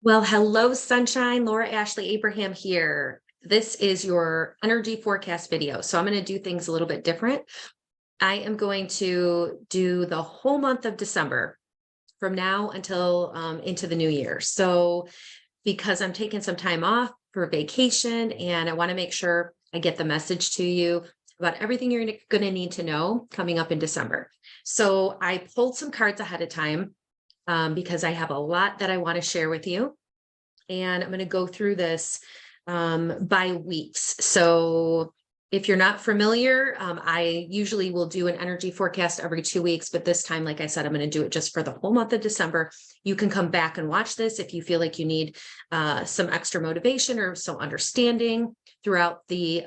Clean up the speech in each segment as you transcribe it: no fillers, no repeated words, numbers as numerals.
Well, hello, sunshine. Laura Ashley Abraham here. This is your energy forecast video. So I'm going to do things a little bit different. I am going to do the whole month of December from now until into the new year. So because I'm taking some time off for vacation and I want to make sure I get the message to you about everything you're going to need to know coming up in December. So I pulled some cards ahead of time because I have a lot that I want to share with you. And I'm going to go through this by weeks. So if you're not familiar, I usually will do an energy forecast every 2 weeks, but this time, like I said, I'm going to do it just for the whole month of December. You can come back and watch this if you feel like you need some extra motivation or some understanding throughout the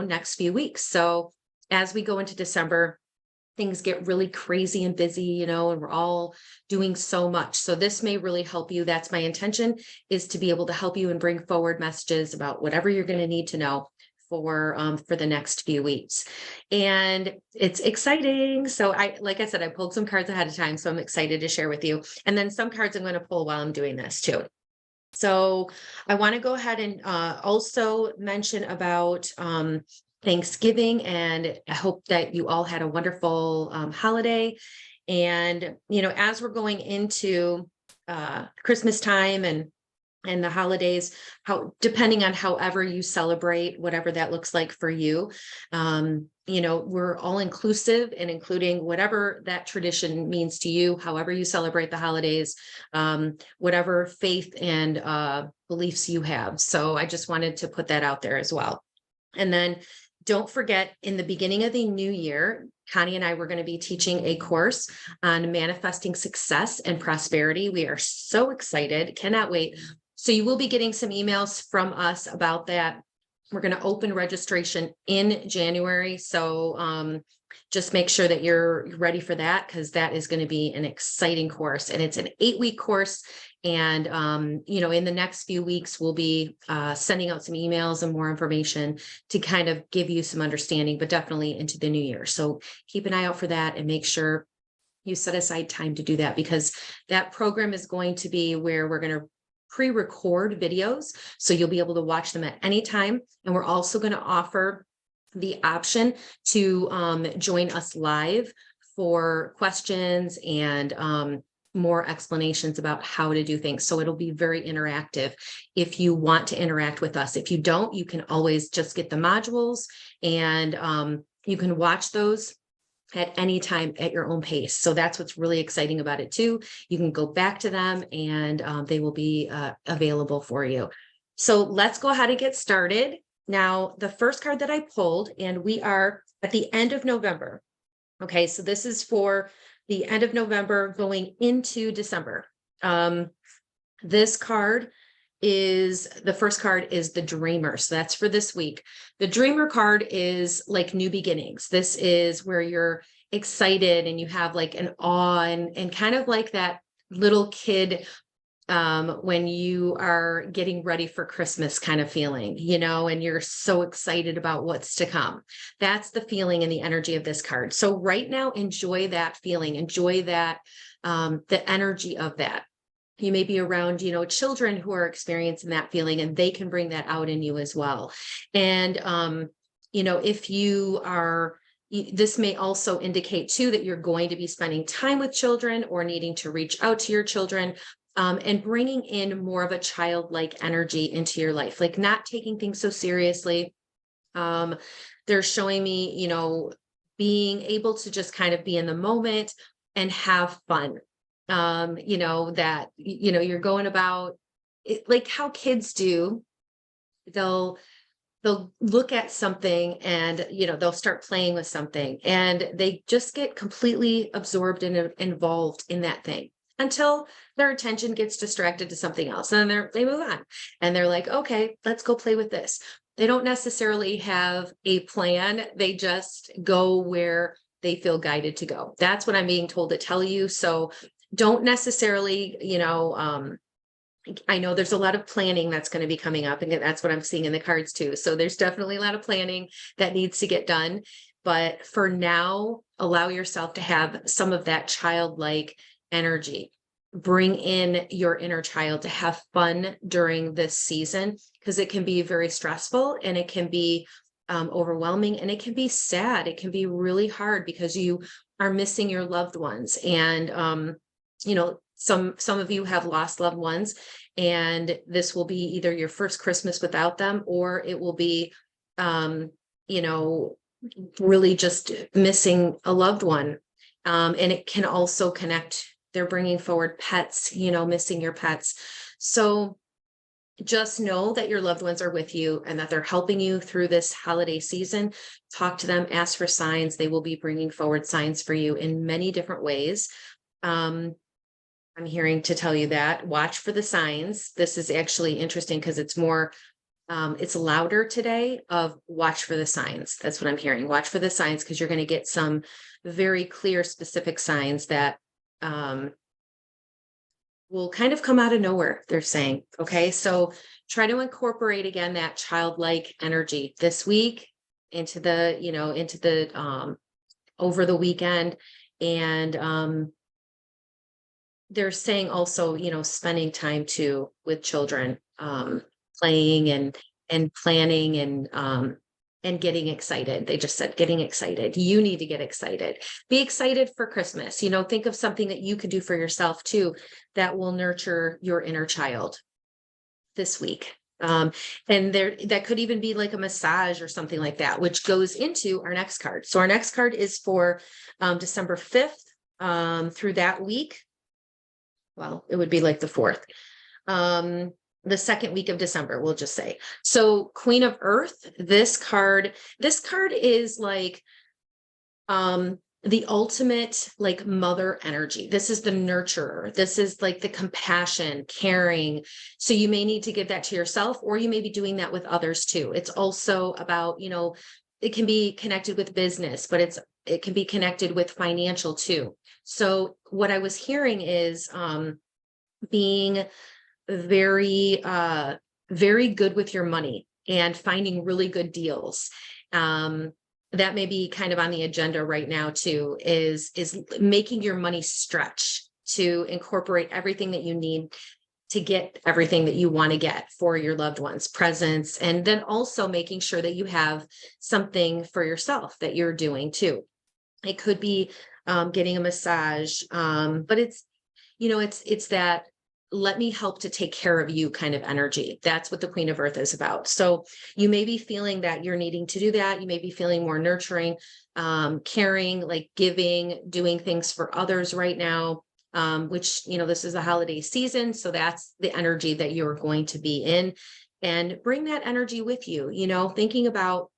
next few weeks. So as we go into December, things get really crazy and busy, and we're all doing so much. So this may really help you. That's my intention, is to be able to help you and bring forward messages about whatever you're going to need to know for the next few weeks. And it's exciting. So like I said, I pulled some cards ahead of time, so I'm excited to share with you. And then some cards I'm going to pull while I'm doing this too. So I want to go ahead and also mention about Thanksgiving, and I hope that you all had a wonderful holiday. And, as we're going into Christmas time and the holidays, depending on however you celebrate, whatever that looks like for you, we're all inclusive and including whatever that tradition means to you, however you celebrate the holidays, whatever faith and beliefs you have. So I just wanted to put that out there as well. And then don't forget, in the beginning of the new year, Connie and I were going to be teaching a course on manifesting success and prosperity. We are so excited, cannot wait. So you will be getting some emails from us about that. We're going to open registration in January. So just make sure that you're ready for that, because that is going to be an exciting course. And it's an 8-week course. And, in the next few weeks, we'll be sending out some emails and more information to kind of give you some understanding, but definitely into the new year. So keep an eye out for that and make sure you set aside time to do that, because that program is going to be where we're going to pre-record videos. So you'll be able to watch them at any time. And we're also going to offer the option to join us live for questions and more explanations about how to do things. So it'll be very interactive if you want to interact with us. If you don't, you can always just get the modules and you can watch those at any time at your own pace. So that's what's really exciting about it too. You can go back to them and they will be available for you. So let's go ahead and get started. Now, the first card that I pulled, and we are at the end of November. Okay, so this is for the end of November going into December. This card is, the first card is the Dreamer. So that's for this week. The Dreamer card is like new beginnings. This is where you're excited and you have like an awe and kind of like that little kid when you are getting ready for Christmas kind of feeling, and you're so excited about what's to come. That's the feeling and the energy of this card. So right now, enjoy that feeling, enjoy that, the energy of that. You may be around, children who are experiencing that feeling, and they can bring that out in you as well. And, if you are, this may also indicate too that you're going to be spending time with children or needing to reach out to your children. And bringing in more of a childlike energy into your life, like not taking things so seriously. They're showing me, being able to just kind of be in the moment and have fun. That, you're going about it like how kids do. They'll look at something and, they'll start playing with something and they just get completely absorbed and involved in that thing, until their attention gets distracted to something else. And then they move on and they're like, okay, let's go play with this. They don't necessarily have a plan. They just go where they feel guided to go. That's what I'm being told to tell you. So don't necessarily, I know there's a lot of planning that's going to be coming up, and that's what I'm seeing in the cards too. So there's definitely a lot of planning that needs to get done. But for now, allow yourself to have some of that childlike energy. bring in your inner child, to have fun during this season, because it can be very stressful, and it can be overwhelming, and it can be sad. It can be really hard because you are missing your loved ones. And, some of you have lost loved ones, and this will be either your first Christmas without them, or it will be, you know, really just missing a loved one. And it can also connect, they're bringing forward pets, missing your pets. So just know that your loved ones are with you and that they're helping you through this holiday season. Talk to them, ask for signs. They will be bringing forward signs for you in many different ways. I'm hearing to tell you that watch for the signs. This is actually interesting because it's more, it's louder today of watch for the signs. That's what I'm hearing. Watch for the signs, because you're going to get some very clear, specific signs that will kind of come out of nowhere, they're saying. Okay, so try to incorporate again that childlike energy this week into the, over the weekend. And they're saying also, spending time too with children, playing and planning and getting excited. They just said getting excited. You need to get excited. Be excited for Christmas. Think of something that you could do for yourself too that will nurture your inner child this week. And that could even be like a massage or something like that, which goes into our next card. So our next card is for December 5th through that week. Well, it would be like the 4th. The second week of December, we'll just say. So Queen of Earth, this card is like the ultimate like mother energy. This is the nurturer. This is like the compassion, caring. So you may need to give that to yourself, or you may be doing that with others too. It's also about, it can be connected with business, but it can be connected with financial too. So what I was hearing is being very, very good with your money and finding really good deals. That may be kind of on the agenda right now too, is making your money stretch to incorporate everything that you need to get everything that you want to get for your loved ones, presents, and then also making sure that you have something for yourself that you're doing too. It could be getting a massage, but it's that let me help to take care of you kind of energy. That's what the Queen of Earth is about. So you may be feeling that you're needing to do that. You may be feeling more nurturing, caring, like giving, doing things for others right now, which, this is a holiday season. So that's the energy that you're going to be in, and bring that energy with you, thinking about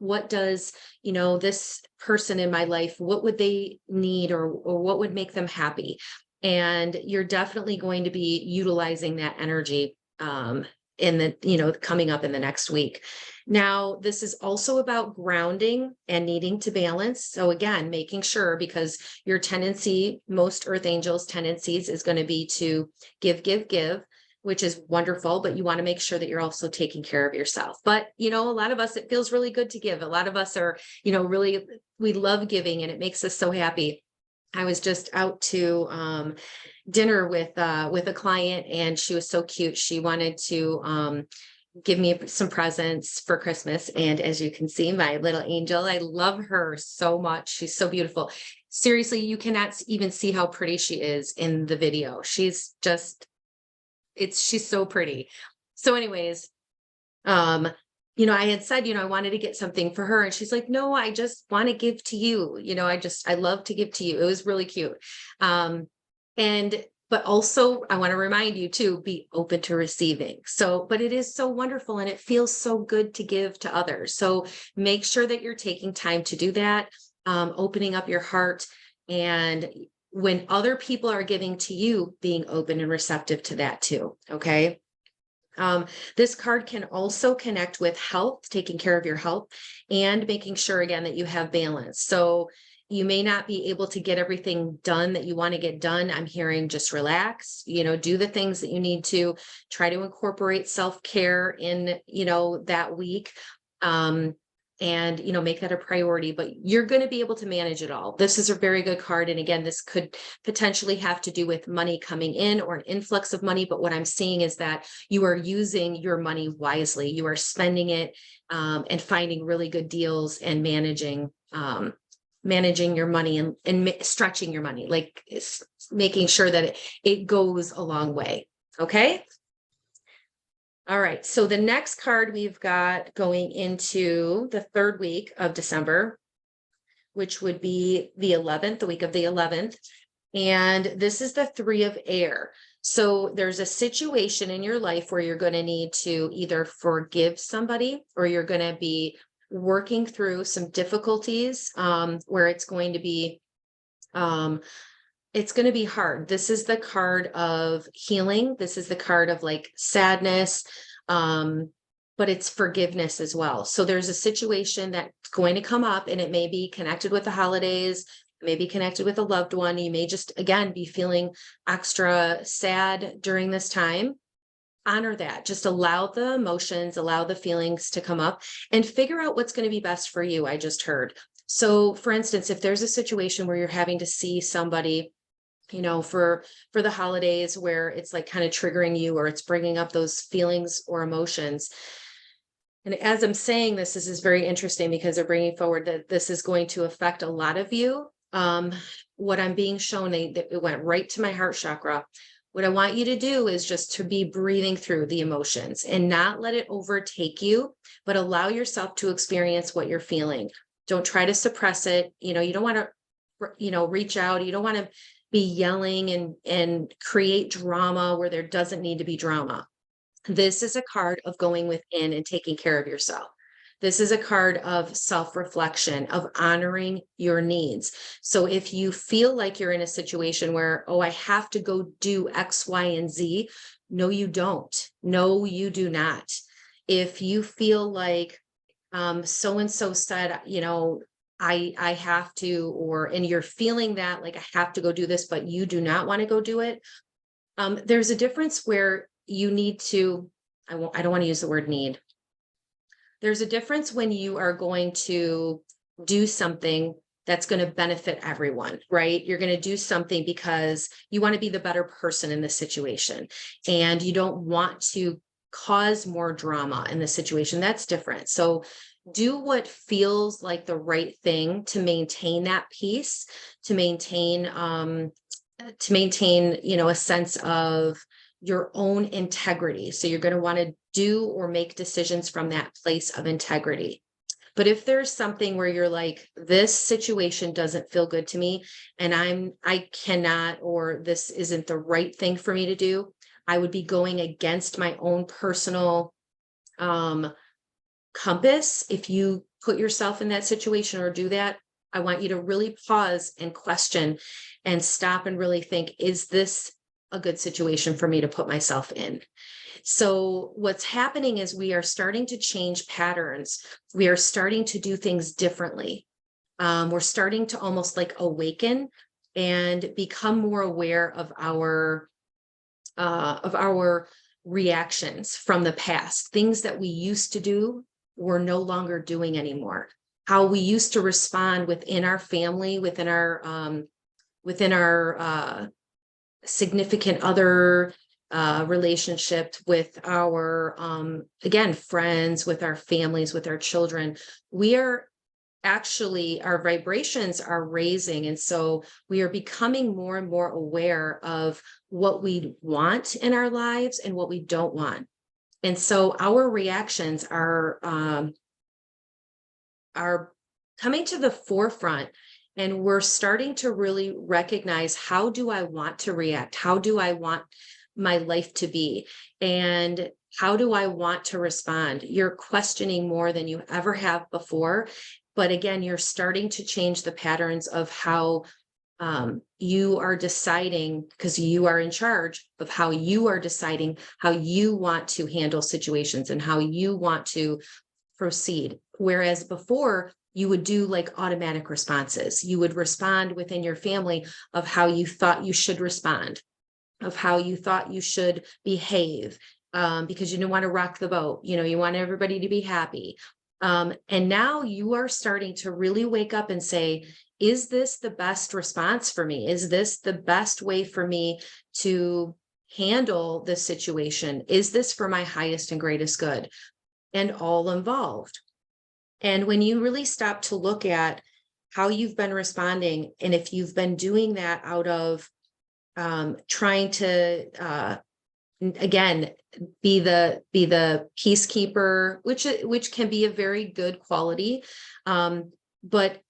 what does, this person in my life, what would they need, or what would make them happy? And you're definitely going to be utilizing that energy in the, coming up in the next week. Now, this is also about grounding and needing to balance. So again, making sure, because your tendency, most earth angels tendencies is going to be to give, which is wonderful, but you want to make sure that you're also taking care of yourself. But, a lot of us, it feels really good to give. A lot of us are, really, we love giving, and it makes us so happy. I was just out to dinner with a client, and she was so cute. She wanted to give me some presents for Christmas. And as you can see, my little angel, I love her so much. She's so beautiful. Seriously, you cannot even see how pretty she is in the video. She's so pretty. So anyways, I had said, I wanted to get something for her, and she's like, no, I just want to give to you. I love to give to you. It was really cute. But also I want to remind you to be open to receiving. So, but it is so wonderful, and it feels so good to give to others. So make sure that you're taking time to do that, opening up your heart. And when other people are giving to you, being open and receptive to that too. Okay. This card can also connect with health, taking care of your health, and making sure again that you have balance. So you may not be able to get everything done that you want to get done. I'm hearing just relax, do the things that you need to. Try to incorporate self-care in, that week. and, make that a priority, but you're going to be able to manage it all. This is a very good card. And again, this could potentially have to do with money coming in or an influx of money. But what I'm seeing is that you are using your money wisely. You are spending it and finding really good deals and managing your money and stretching your money, like making sure that it goes a long way. Okay. All right. So the next card we've got going into the third week of December, which would be the 11th, the week of the 11th. And this is the 3 of air. So there's a situation in your life where you're going to need to either forgive somebody, or you're going to be working through some difficulties where it's going to be hard. This is the card of healing. This is the card of like sadness, but it's forgiveness as well. So there's a situation that's going to come up, and it may be connected with the holidays, maybe connected with a loved one. You may just, again, be feeling extra sad during this time. Honor that. Just allow the emotions, allow the feelings to come up, and figure out what's going to be best for you. I just heard. So for instance, if there's a situation where you're having to see somebody, for the holidays, where it's like kind of triggering you, or it's bringing up those feelings or emotions. And as I'm saying this is very interesting, because they're bringing forward that this is going to affect a lot of you. What I'm being shown, it went right to my heart chakra. What I want you to do is just to be breathing through the emotions and not let it overtake you, but allow yourself to experience what you're feeling. Don't try to suppress it. You don't want to, reach out. You don't want to be yelling and create drama where there doesn't need to be drama. This is a card of going within and taking care of yourself. This is a card of self-reflection, of honoring your needs. So if you feel like you're in a situation where, I have to go do X, Y, and Z, no, you don't. No, you do not. If you feel like so-and-so said, I have to, and you're feeling that like I have to go do this, but you do not want to go do it. There's a difference where you need to, I don't want to use the word need. There's a difference when you are going to do something that's going to benefit everyone, right? You're going to do something because you want to be the better person in the situation, and you don't want to cause more drama in the situation. That's different. So do what feels like the right thing to maintain that peace, to maintain, a sense of your own integrity. So you're going to want to do or make decisions from that place of integrity. But if there's something where you're like, this situation doesn't feel good to me, and I cannot, or this isn't the right thing for me to do, I would be going against my own personal compass. If you put yourself in that situation or do that, I want you to really pause and question and stop and really think, is this a good situation for me to put myself in? So what's happening is we are starting to change patterns. We are starting to do things differently. We're starting to almost like awaken and become more aware of our reactions from the past. Things that we used to do, we're no longer doing anymore. How we used to respond within our family, within our significant other relationship, with our again, friends, with our families, with our children. We are actually, our vibrations are raising, and so we are becoming more and more aware of what we want in our lives and what we don't want. And so our reactions are coming to the forefront, and we're starting to really recognize, how do I want to react? How do I want my life to be? And how do I want to respond? You're questioning more than you ever have before. But again, you're starting to change the patterns of how you are deciding, because you are in charge of how you are deciding how you want to handle situations and how you want to proceed. Whereas before, you would do like automatic responses. You would respond within your family of how you thought you should respond, of how you thought you should behave, because you didn't want to rock the boat. You want everybody to be happy. And now you are starting to really wake up and say, is this the best response for me? Is this the best way for me to handle this situation? Is this for my highest and greatest good? And all involved. And when you really stop to look at how you've been responding, and if you've been doing that out of trying to again be the peacekeeper, which can be a very good quality, but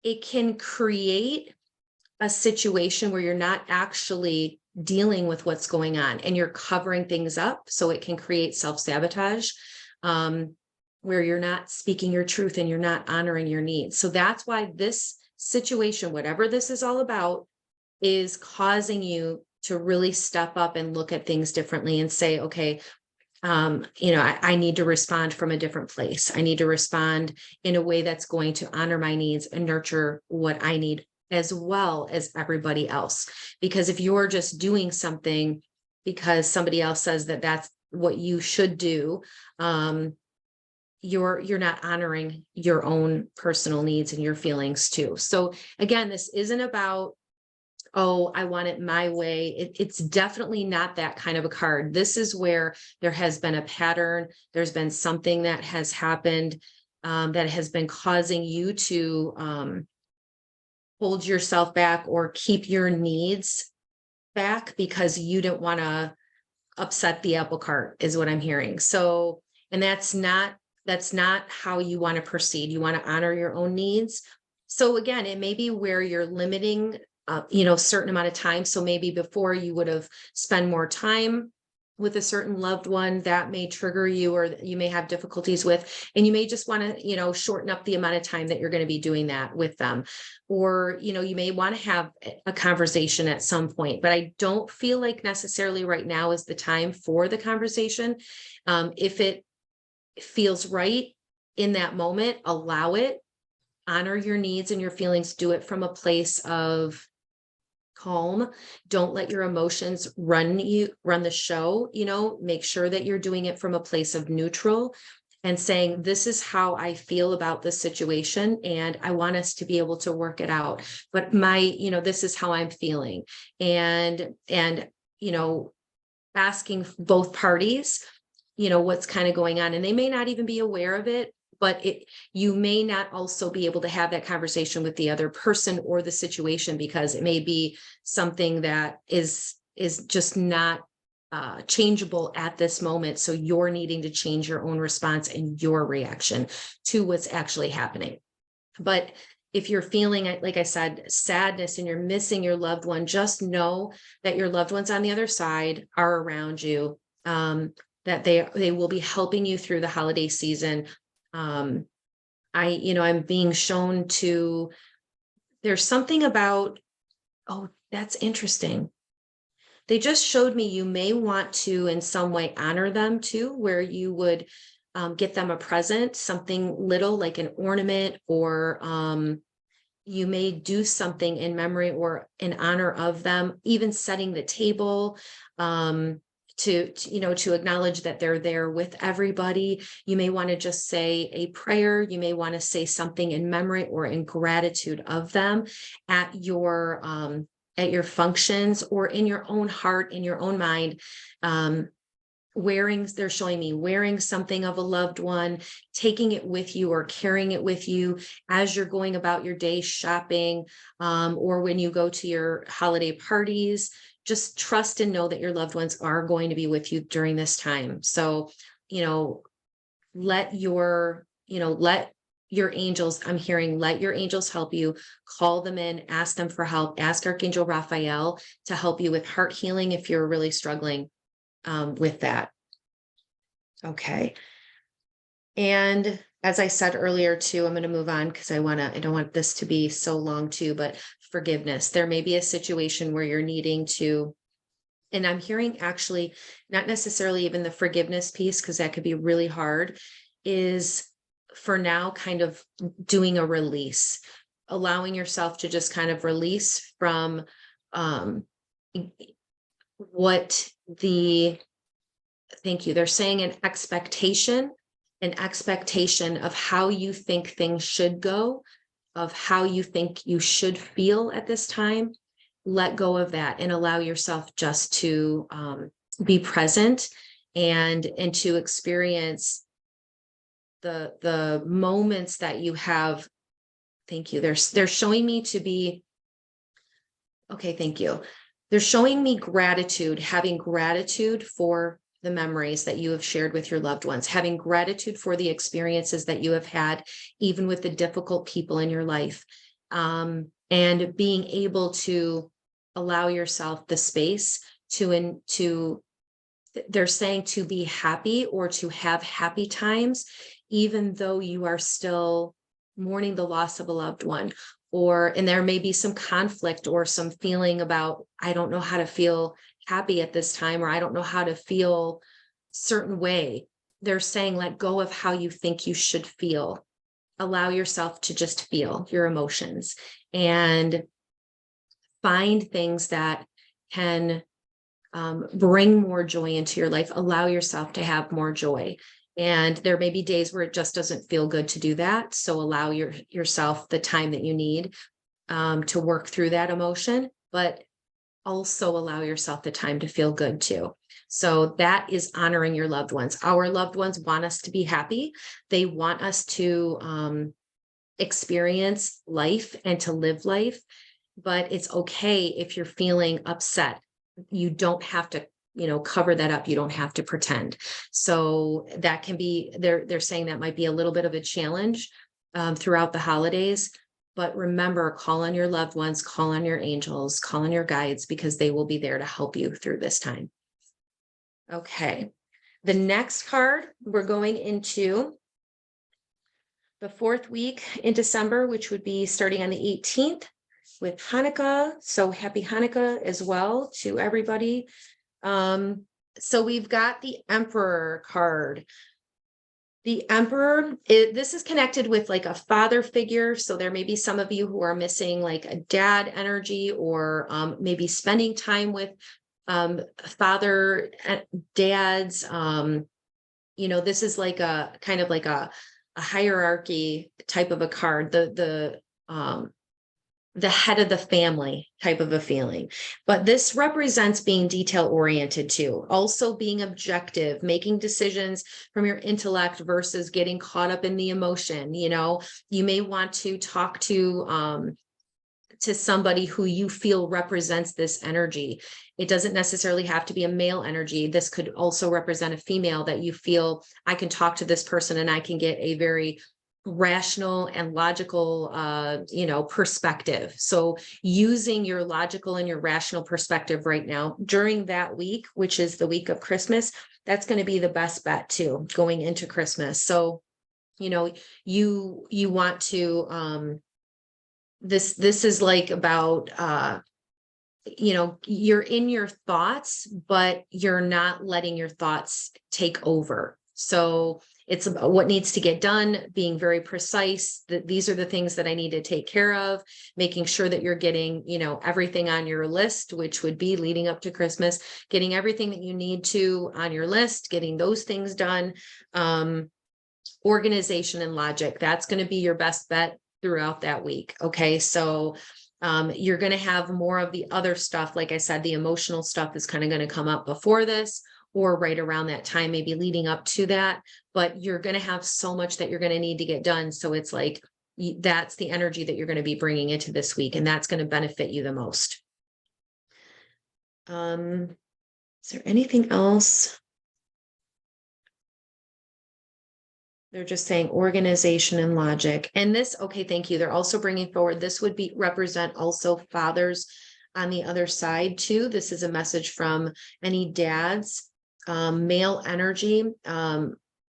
it can create a situation where you're not actually dealing with what's going on and you're covering things up, so it can create self-sabotage, where you're not speaking your truth and you're not honoring your needs. So that's why this situation, whatever this is all about, is causing you to really step up and look at things differently and say, okay, I need to respond from a different place. I need to respond in a way that's going to honor my needs and nurture what I need, as well as everybody else. Because if you're just doing something because somebody else says that that's what you should do, you're not honoring your own personal needs and your feelings too. So again, this isn't about, oh, I want it my way. It's definitely not that kind of a card. This is where there has been a pattern. There's been something that has happened that has been causing you to hold yourself back or keep your needs back because you didn't want to upset the apple cart, is what I'm hearing. So, and that's not how you want to proceed. You want to honor your own needs. So again, it may be where you're limiting certain amount of time. So maybe before you would have spent more time with a certain loved one that may trigger you, or you may have difficulties with, and you may just want to, shorten up the amount of time that you're going to be doing that with them. Or, you may want to have a conversation at some point, but I don't feel like necessarily right now is the time for the conversation. If it feels right in that moment, allow it, honor your needs and your feelings, do it from a place of calm. Don't let your emotions run the show. Make sure that you're doing it from a place of neutral and saying, this is how I feel about this situation, and I want us to be able to work it out. But this is how I'm feeling. And asking both parties, what's kind of going on. And they may not even be aware of it, but you may not also be able to have that conversation with the other person or the situation, because it may be something that is just not changeable at this moment. So you're needing to change your own response and your reaction to what's actually happening. But if you're feeling, like I said, sadness and you're missing your loved one, just know that your loved ones on the other side are around you, that they will be helping you through the holiday season. I'm being shown to, there's something about, oh, that's interesting. They just showed me you may want to in some way honor them too, where you would get them a present, something little like an ornament, or you may do something in memory or in honor of them, even setting the table, to acknowledge that they're there with everybody. You may want to just say a prayer. You may want to say something in memory or in gratitude of them at your functions, or in your own heart, in your own mind. They're showing me wearing something of a loved one, taking it with you or carrying it with you as you're going about your day shopping, or when you go to your holiday parties. Just trust and know that your loved ones are going to be with you during this time. So, let your angels, I'm hearing, let your angels help you. Call them in, ask them for help, ask Archangel Raphael to help you with heart healing if you're really struggling with that. Okay. And as I said earlier too, I'm going to move on because I don't want this to be so long too, but forgiveness. There may be a situation where you're needing to, and I'm hearing actually not necessarily even the forgiveness piece, because that could be really hard, is for now kind of doing a release, allowing yourself to just kind of release from what they're saying, an expectation an expectation of how you think things should go, of how you think you should feel at this time, let go of that and allow yourself just to be present and to experience the moments that you have. Thank you. They're showing me to be okay. Thank you. They're showing me gratitude, having gratitude for the memories that you have shared with your loved ones, having gratitude for the experiences that you have had, even with the difficult people in your life, and being able to allow yourself the space to they're saying to be happy or to have happy times, even though you are still mourning the loss of a loved one, and there may be some conflict or some feeling about, I don't know how to feel happy at this time, or I don't know how to feel certain way. They're saying, let go of how you think you should feel. Allow yourself to just feel your emotions and find things that can bring more joy into your life. Allow yourself to have more joy. And there may be days where it just doesn't feel good to do that. So allow yourself the time that you need to work through that emotion, but also allow yourself the time to feel good too. So that is honoring your loved ones. Our loved ones want us to be happy. They want us to experience life and to live life, but it's okay if you're feeling upset. You don't have to, cover that up. You don't have to pretend. So that can be, they're saying that might be a little bit of a challenge throughout the holidays. But remember, call on your loved ones, call on your angels, call on your guides, because they will be there to help you through this time. Okay. The next card, we're going into the 4th week in December, which would be starting on the 18th with Hanukkah. So happy Hanukkah as well to everybody. So we've got the Emperor card. The Emperor, this is connected with like a father figure. So there may be some of you who are missing like a dad energy, or maybe spending time with father dads. This is like a kind of like a hierarchy type of a card, the head of the family type of a feeling. But this represents being detail oriented too. Also being objective, making decisions from your intellect versus getting caught up in the emotion. You may want to talk to somebody who you feel represents this energy. It doesn't necessarily have to be a male energy. This could also represent a female that you feel, I can talk to this person and I can get a very rational and logical perspective. So using your logical and your rational perspective right now during that week, which is the week of Christmas, that's going to be the best bet too, going into Christmas. So you want to this is like about you're in your thoughts, but you're not letting your thoughts take over. So it's about what needs to get done, being very precise, that these are the things that I need to take care of, making sure that you're getting, everything on your list, which would be leading up to Christmas, getting everything that you need to on your list, getting those things done. Organization and logic, that's going to be your best bet throughout that week. Okay. So you're going to have more of the other stuff. Like I said, the emotional stuff is kind of going to come up before this, or right around that time, maybe leading up to that, but you're going to have so much that you're going to need to get done. So it's like, that's the energy that you're going to be bringing into this week, and that's going to benefit you the most. Is there anything else? They're just saying organization and logic. And this, okay, thank you. They're also bringing forward, this would be represent also fathers on the other side too. This is a message from any dads, male energy,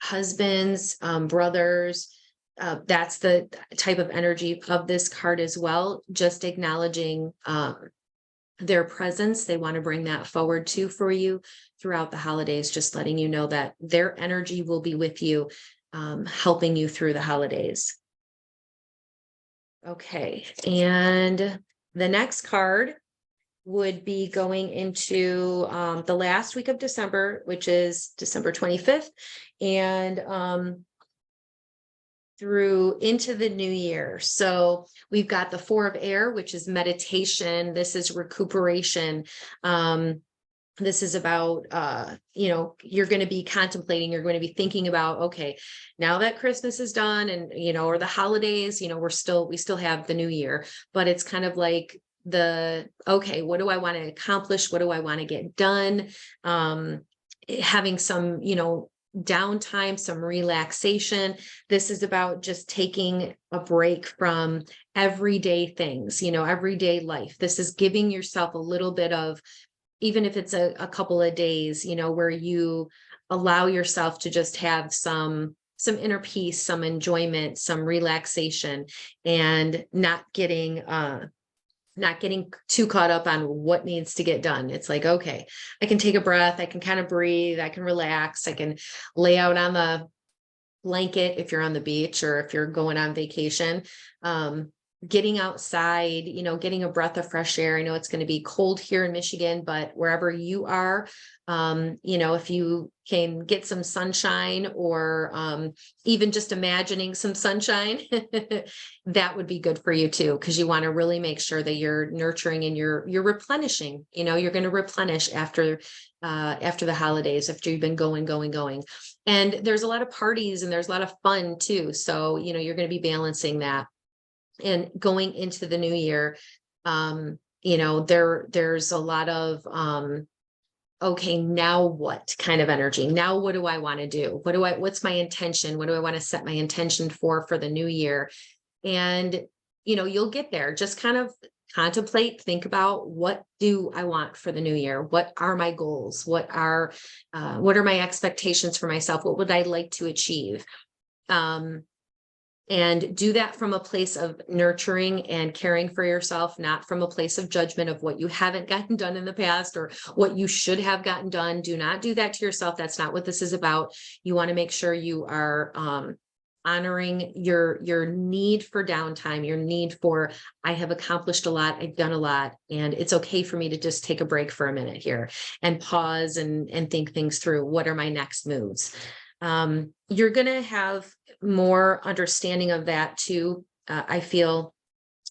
husbands, brothers. That's the type of energy of this card as well. Just acknowledging their presence. They want to bring that forward too for you throughout the holidays, just letting you know that their energy will be with you, helping you through the holidays. Okay, and the next card would be going into the last week of December, which is December 25th. And through into the new year. So we've got the 4 of air, which is meditation. This is recuperation. This is about, you're going to be contemplating, you're going to be thinking about, okay, now that Christmas is done and, or the holidays, we still have the new year, but it's kind of like okay, what do I want to accomplish? What do I want to get done? Having some, downtime, some relaxation. This is about just taking a break from everyday things, everyday life. This is giving yourself a little bit of, even if it's a couple of days, where you allow yourself to just have some inner peace, some enjoyment, some relaxation, and not getting too caught up on what needs to get done. It's like, okay, I can take a breath, I can kind of breathe, I can relax, I can lay out on the blanket if you're on the beach or if you're going on vacation. Getting outside, getting a breath of fresh air. I know it's going to be cold here in Michigan, but wherever you are, if you can get some sunshine or even just imagining some sunshine, that would be good for you too, because you want to really make sure that you're nurturing and you're replenishing. You're going to replenish after the holidays, after you've been going. And there's a lot of parties and there's a lot of fun too. So, you're going to be balancing that. And going into the new year, there's a lot of, okay, now what kind of energy? Now, what do I want to do? What's my intention? What do I want to set my intention for the new year? And, you'll get there. Just kind of contemplate, think about, what do I want for the new year? What are my goals? What are my expectations for myself? What would I like to achieve? And do that from a place of nurturing and caring for yourself, not from a place of judgment of what you haven't gotten done in the past or what you should have gotten done. Do not do that to yourself. That's not what this is about. You want to make sure you are honoring your need for downtime, your need for, I have accomplished a lot, I've done a lot, and it's okay for me to just take a break for a minute here and pause and think things through. What are my next moves? You're going to have more understanding of that too. I feel,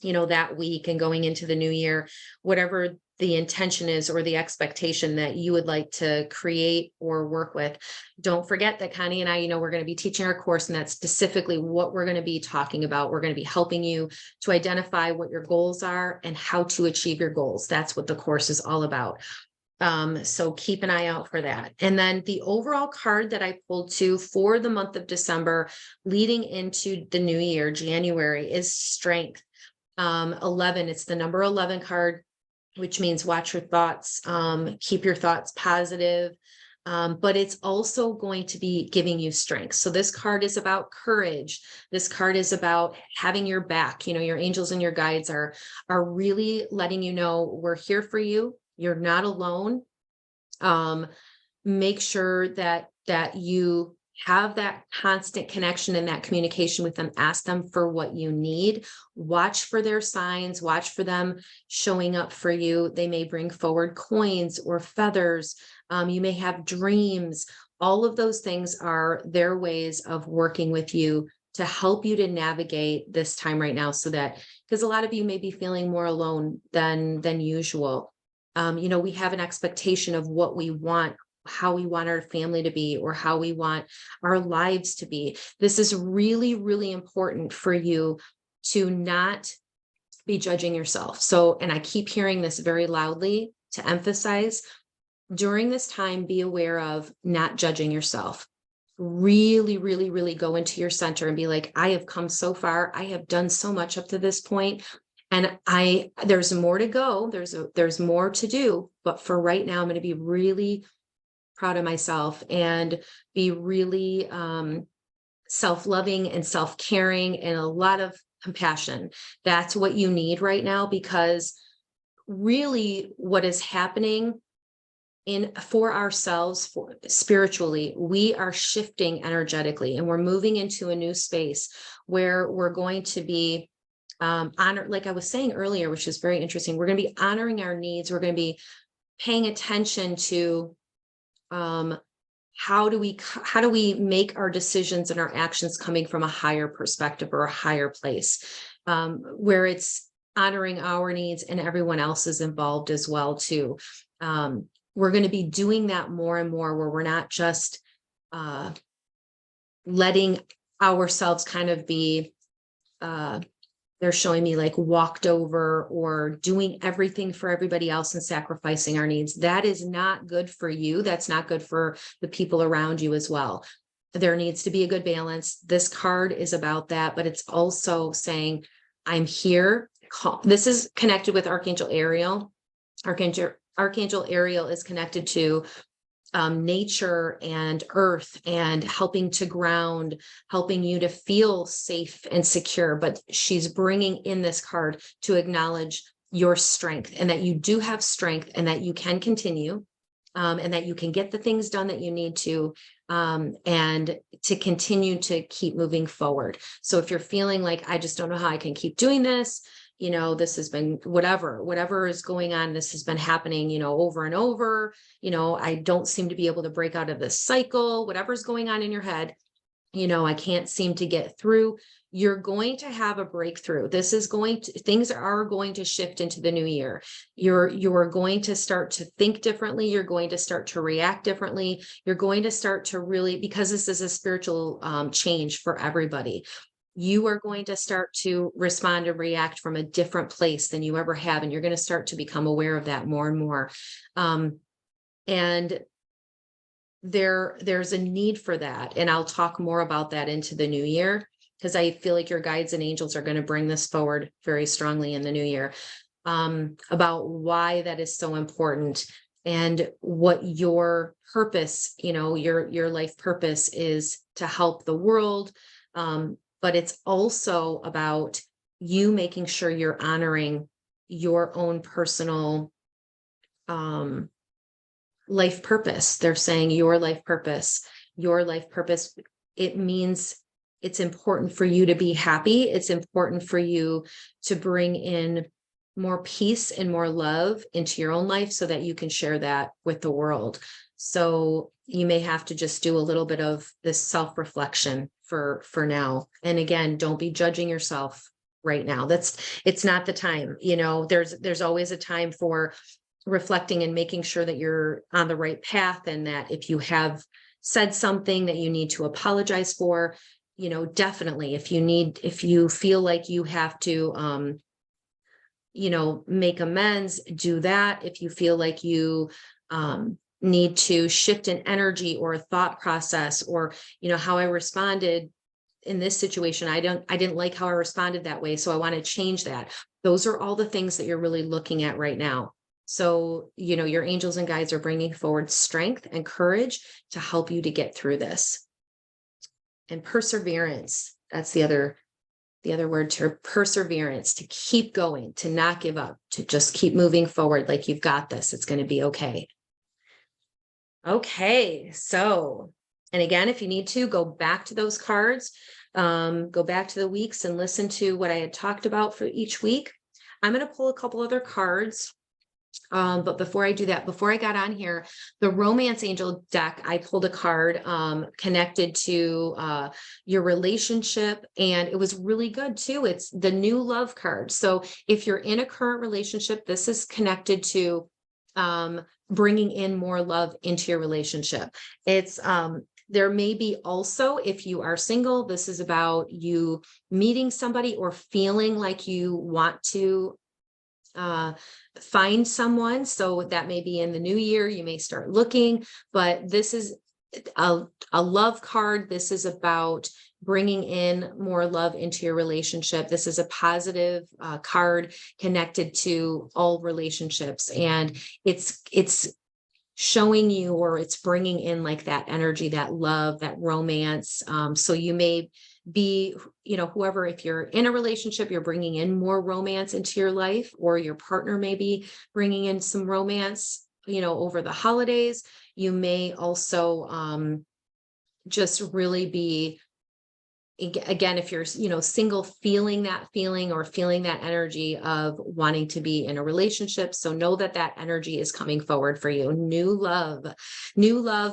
that week and going into the new year, whatever the intention is or the expectation that you would like to create or work with. Don't forget that Connie and I, we're going to be teaching our course, and that's specifically what we're going to be talking about. We're going to be helping you to identify what your goals are and how to achieve your goals. That's what the course is all about. So keep an eye out for that. And then the overall card that I pulled to for the month of December leading into the new year, January, is strength. 11, it's the number 11 card, which means watch your thoughts, keep your thoughts positive. But it's also going to be giving you strength. So this card is about courage. This card is about having your back. Your angels and your guides are really letting you know, we're here for you. You're not alone. Make sure that you have that constant connection and that communication with them. Ask them for what you need. Watch for their signs. Watch for them showing up for you. They may bring forward coins or feathers. You may have dreams. All of those things are their ways of working with you to help you to navigate this time right now, so that, because a lot of you may be feeling more alone than usual. We have an expectation of what we want, how we want our family to be, or how we want our lives to be. This is really, really important for you to not be judging yourself. So, and I keep hearing this very loudly to emphasize, during this time, be aware of not judging yourself. Really, really, really go into your center and be like, I have come so far. I have done so much up to this point. And there's more to go. There's more to do. But for right now, I'm going to be really proud of myself and be really self-loving and self-caring and a lot of compassion. That's what you need right now, because really what is happening for ourselves, spiritually, we are shifting energetically, and we're moving into a new space where we're going to be like I was saying earlier, which is very interesting. We're going to be honoring our needs. We're going to be paying attention to how do we make our decisions and our actions coming from a higher perspective or a higher place, where it's honoring our needs and everyone else is involved as well too. We're going to be doing that more and more, where we're not just letting ourselves kind of be, they're showing me like walked over, or doing everything for everybody else and sacrificing our needs. That is not good for you. That's not good for the people around you as well. There needs to be a good balance. This card is about that, but it's also saying, I'm here. This is connected with Archangel Ariel. Archangel Ariel is connected to nature and earth, and helping to ground, helping you to feel safe and secure. But she's bringing in this card to acknowledge your strength, and that you do have strength, and that you can continue, and that you can get the things done that you need to, and to continue to keep moving forward. So if you're feeling like, I just don't know how I can keep doing this, this has been whatever is going on, this has been happening, over and over, I don't seem to be able to break out of this cycle, whatever's going on in your head, I can't seem to get through. You're going to have a breakthrough. Things are going to shift into the new year. You're going to start to think differently. You're going to start to react differently. You're going to start to really, because this is a spiritual change for everybody, you are going to start to respond and react from a different place than you ever have. And you're going to start to become aware of that more and more. And there's a need for that. And I'll talk more about that into the new year, because I feel like your guides and angels are going to bring this forward very strongly in the new year, about why that is so important, and what your purpose, your life purpose is to help the world. But it's also about you making sure you're honoring your own personal life purpose. They're saying your life purpose, it means it's important for you to be happy. It's important for you to bring in more peace and more love into your own life, so that you can share that with the world. So you may have to just do a little bit of this self-reflection for now. And again, don't be judging yourself right now. It's not the time. There's always a time for reflecting and making sure that you're on the right path, and that if you have said something that you need to apologize for, definitely, if you feel like you have to make amends, do that. If you feel like you need to shift an energy or a thought process, or how I responded in this situation, I didn't like how I responded that way, so I want to change that. Those are all the things that you're really looking at right now. So your angels and guides are bringing forward strength and courage to help you to get through this. And perseverance, that's the other word, to perseverance, to keep going, to not give up, to just keep moving forward. Like, you've got this, it's going to be okay. Okay, so, and again, if you need to go back to those cards, go back to the weeks and listen to what I had talked about for each week. I'm going to pull a couple other cards. But before I do that, before I got on here, the Romance Angel deck, I pulled a card connected to your relationship, and it was really good too. It's the new love card. So if you're in a current relationship, this is connected to bringing in more love into your relationship. It's there may be also, if you are single, this is about you meeting somebody or feeling like you want to find someone. So that may be in the new year, you may start looking, but this is a love card. This is about bringing in more love into your relationship. This is a positive card connected to all relationships, and it's showing you, or it's bringing in like that energy, that love, that romance. So you may be, whoever, if you're in a relationship, you're bringing in more romance into your life, or your partner may be bringing in some romance, over the holidays. You may also just really be again, if you're, single, feeling that feeling or feeling that energy of wanting to be in a relationship. So know that that energy is coming forward for you. New love,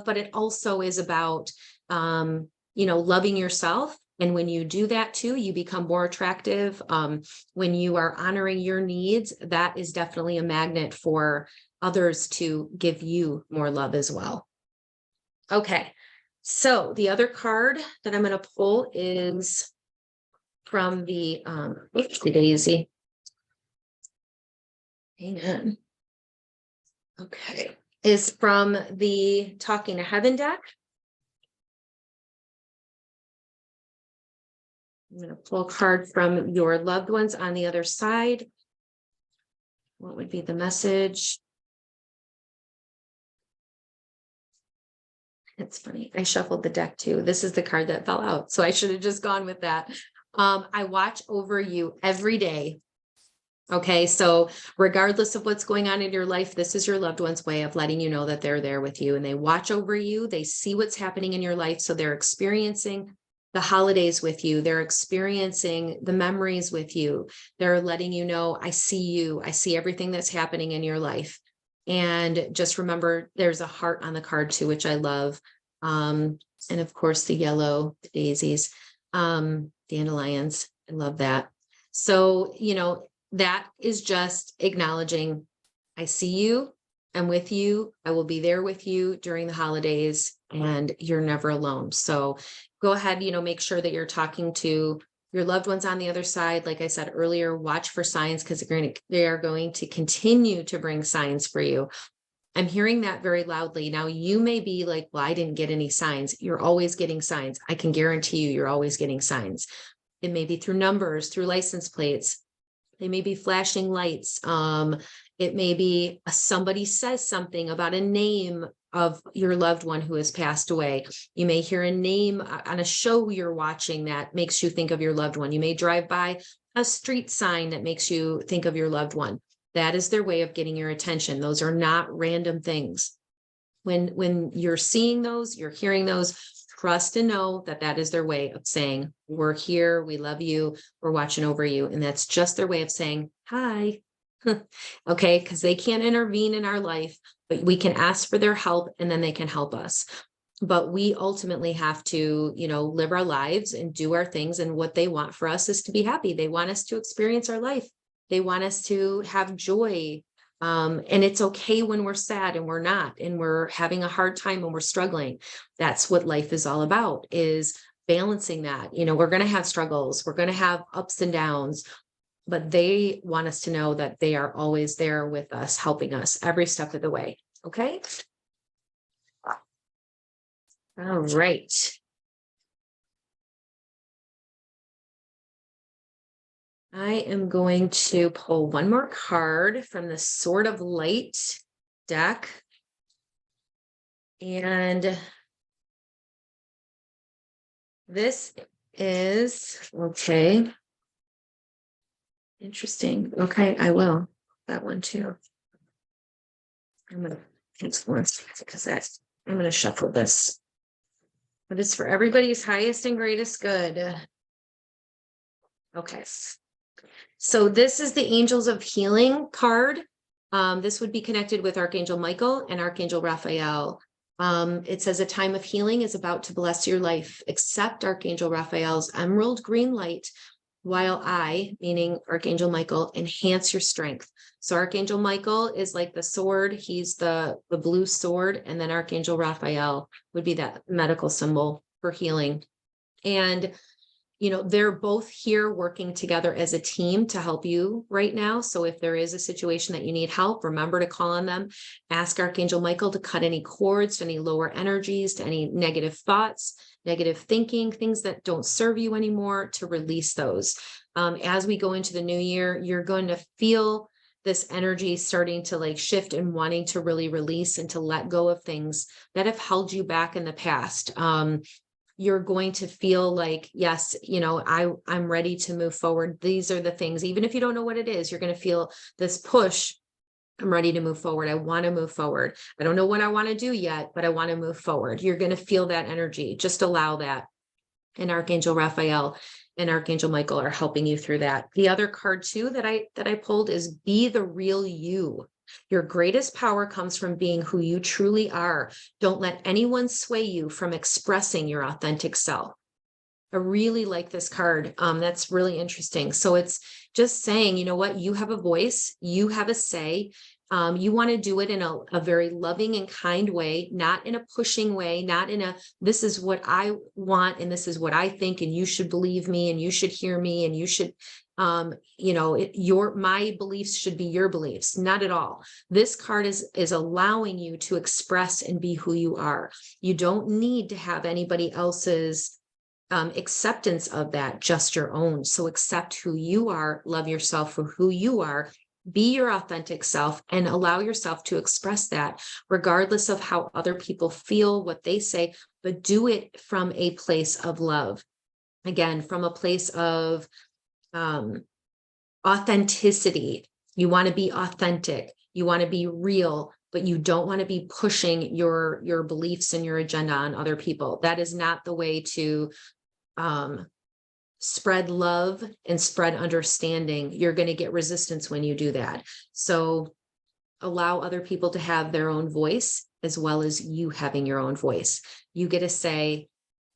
but it also is about, loving yourself. And when you do that too, you become more attractive. When you are honoring your needs, that is definitely a magnet for others to give you more love as well. Okay. So the other card that I'm going to pull is from the, oopsie daisy. Hang on. Okay. Is from the Talking to Heaven deck. I'm going to pull a card from your loved ones on the other side. What would be the message? It's funny. I shuffled the deck too. This is the card that fell out. So I should have just gone with that. I watch over you every day. Okay. So regardless of what's going on in your life, this is your loved one's way of letting you know that they're there with you, and they watch over you. They see what's happening in your life. So they're experiencing the holidays with you. They're experiencing the memories with you. They're letting you know, I see you. I see everything that's happening in your life. And just remember, there's a heart on the card too, which I love. And of course, the yellow, the daisies, dandelions. I love that. So, that is just acknowledging, I see you. I'm with you. I will be there with you during the holidays, and you're never alone. So go ahead, make sure that you're talking to your loved ones on the other side. Like I said earlier, watch for signs, because they are going to continue to bring signs for you. I'm hearing that very loudly. Now, you may be like, well, I didn't get any signs. You're always getting signs. I can guarantee you're always getting signs. It may be through numbers, through license plates. They may be flashing lights. It may be somebody says something about a name of your loved one who has passed away. You may hear a name on a show you're watching that makes you think of your loved one. You may drive by a street sign that makes you think of your loved one. That is their way of getting your attention. Those are not random things. When you're seeing those, you're hearing those, trust and know that that is their way of saying, we're here, we love you, we're watching over you. And that's just their way of saying, hi. Okay, because they can't intervene in our life, but we can ask for their help, and then they can help us. But we ultimately have to, live our lives and do our things. And what they want for us is to be happy. They want us to experience our life. They want us to have joy. And it's okay when we're sad and we're not, and we're having a hard time and we're struggling. That's what life is all about, is balancing that. We're going to have struggles. We're going to have ups and downs, but they want us to know that they are always there with us, helping us every step of the way. Okay. All right. I am going to pull one more card from the Sword of Light deck. And this is, okay. Interesting. Okay, I will. That one too. I'm going to cancel this because I'm going to shuffle this. But it's for everybody's highest and greatest good. Okay. So this is the Angels of Healing card. This would be connected with Archangel Michael and Archangel Raphael. It says a time of healing is about to bless your life. Accept Archangel Raphael's emerald green light, while I, meaning Archangel Michael, enhance your strength. So Archangel Michael is like the sword. He's the blue sword. And then Archangel Raphael would be that medical symbol for healing. And they're both here working together as a team to help you right now. So if there is a situation that you need help, remember to call on them. Ask Archangel Michael to cut any cords, to any lower energies, to any negative thoughts, negative thinking, things that don't serve you anymore, to release those. As we go into the new year, you're going to feel this energy starting to shift and wanting to really release and to let go of things that have held you back in the past. You're going to feel like, yes, I'm ready to move forward. These are the things, even if you don't know what it is, you're going to feel this push. I'm ready to move forward. I want to move forward. I don't know what I want to do yet, but I want to move forward. You're going to feel that energy. Just allow that. and Archangel Raphael and Archangel Michael are helping you through that. The other card too that I pulled is be the real you. Your greatest power comes from being who you truly are. Don't let anyone sway you from expressing your authentic self. I really like this card. That's really interesting. So it's just saying, you know what, you have a voice, you have a say. You want to do it in a very loving and kind way, not in a pushing way, not in a, this is what I want, and this is what I think, and you should believe me, and you should hear me, and you should, my beliefs should be your beliefs. Not at all. This card is allowing you to express and be who you are. You don't need to have anybody else's acceptance of that, just your own. So accept who you are, love yourself for who you are, be your authentic self, and allow yourself to express that regardless of how other people feel, what they say, but do it from a place of love. Again, from a place of authenticity. You want to be authentic, you want to be real, but you don't want to be pushing your beliefs and your agenda on other people. That is not the way to spread love and spread understanding. You're going to get resistance when you do that. So allow other people to have their own voice as well as you having your own voice. You get to say,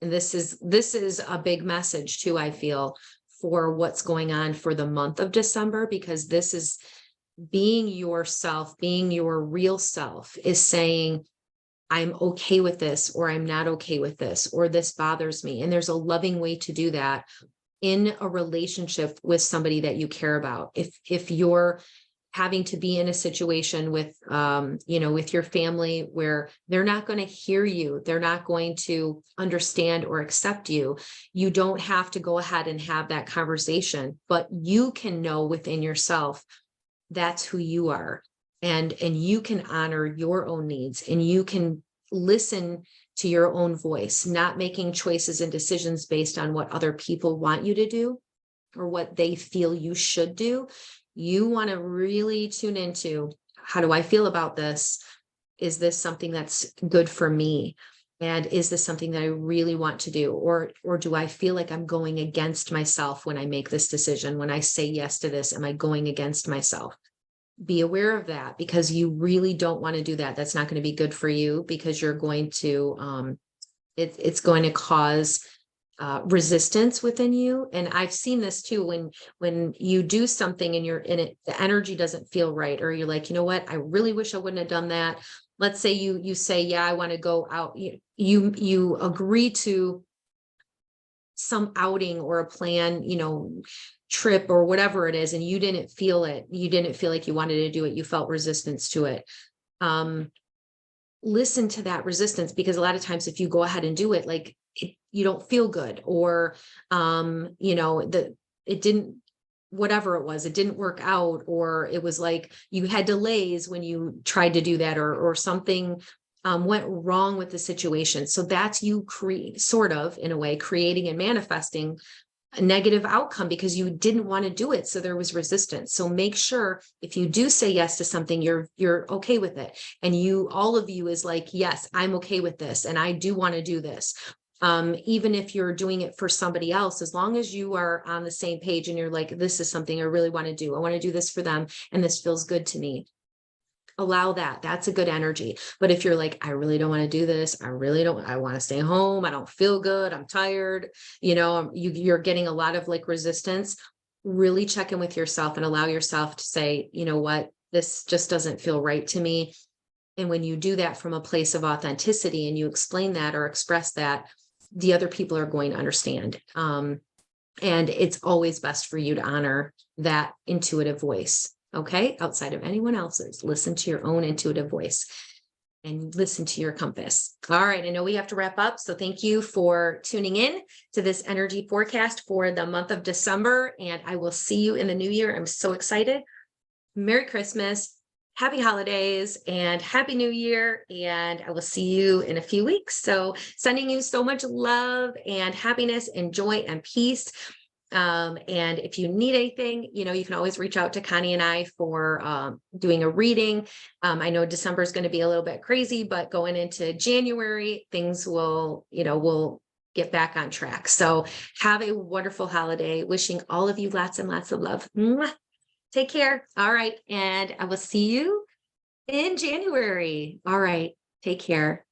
and this is a big message too, I feel, for what's going on for the month of December, because this is being yourself, being your real self, is saying, I'm okay with this, or I'm not okay with this, or this bothers me. And there's a loving way to do that in a relationship with somebody that you care about. If you're having to be in a situation with, with your family where they're not going to hear you, they're not going to understand or accept you, you don't have to go ahead and have that conversation, but you can know within yourself, that's who you are. And you can honor your own needs, and you can listen to your own voice, not making choices and decisions based on what other people want you to do or what they feel you should do. You want to really tune into, how do I feel about this? Is this something that's good for me? And is this something that I really want to do? Or do I feel like I'm going against myself when I make this decision? When I say yes to this, am I going against myself? Be aware of that, because you really don't want to do that. That's not going to be good for you, because you're going to, it's going to cause resistance within you. And I've seen this too, when you do something and you're in it, the energy doesn't feel right, or you're like, you know what, I really wish I wouldn't have done that. Let's say you say, yeah, I want to go out. You agree to some outing or a plan, trip or whatever it is, and you didn't feel it. You didn't feel like you wanted to do it. You felt resistance to it. Listen to that resistance, because a lot of times if you go ahead and do it, like you don't feel good, or, it didn't, whatever it was, it didn't work out, or it was like you had delays when you tried to do that, or something went wrong with the situation. So that's you sort of, in a way, creating and manifesting a negative outcome because you didn't want to do it. So there was resistance. So make sure if you do say yes to something, you're okay with it. And all of you is like, yes, I'm okay with this. And I do want to do this. Even if you're doing it for somebody else, as long as you are on the same page and you're like, this is something I really want to do. I want to do this for them. And this feels good to me. Allow that. That's a good energy. But if you're like, I really don't want to do this, I want to stay home, I don't feel good, I'm tired, you're getting a lot of like resistance, really check in with yourself and allow yourself to say, you know what, this just doesn't feel right to me. And when you do that from a place of authenticity and you explain that or express that, the other people are going to understand. And it's always best for you to honor that intuitive voice. Okay, outside of anyone else's, listen to your own intuitive voice and listen to your compass. All right, I know we have to wrap up. So thank you for tuning in to this energy forecast for the month of December. And I will see you in the new year. I'm so excited. Merry Christmas, happy holidays, and happy new year. And I will see you in a few weeks. So sending you so much love and happiness and joy and peace. And if you need anything, you can always reach out to Connie and I for doing a reading. I know December is going to be a little bit crazy, but going into January, things will get back on track. So have a wonderful holiday. Wishing all of you lots and lots of love. Mwah. Take care. All right. And I will see you in January. All right. Take care.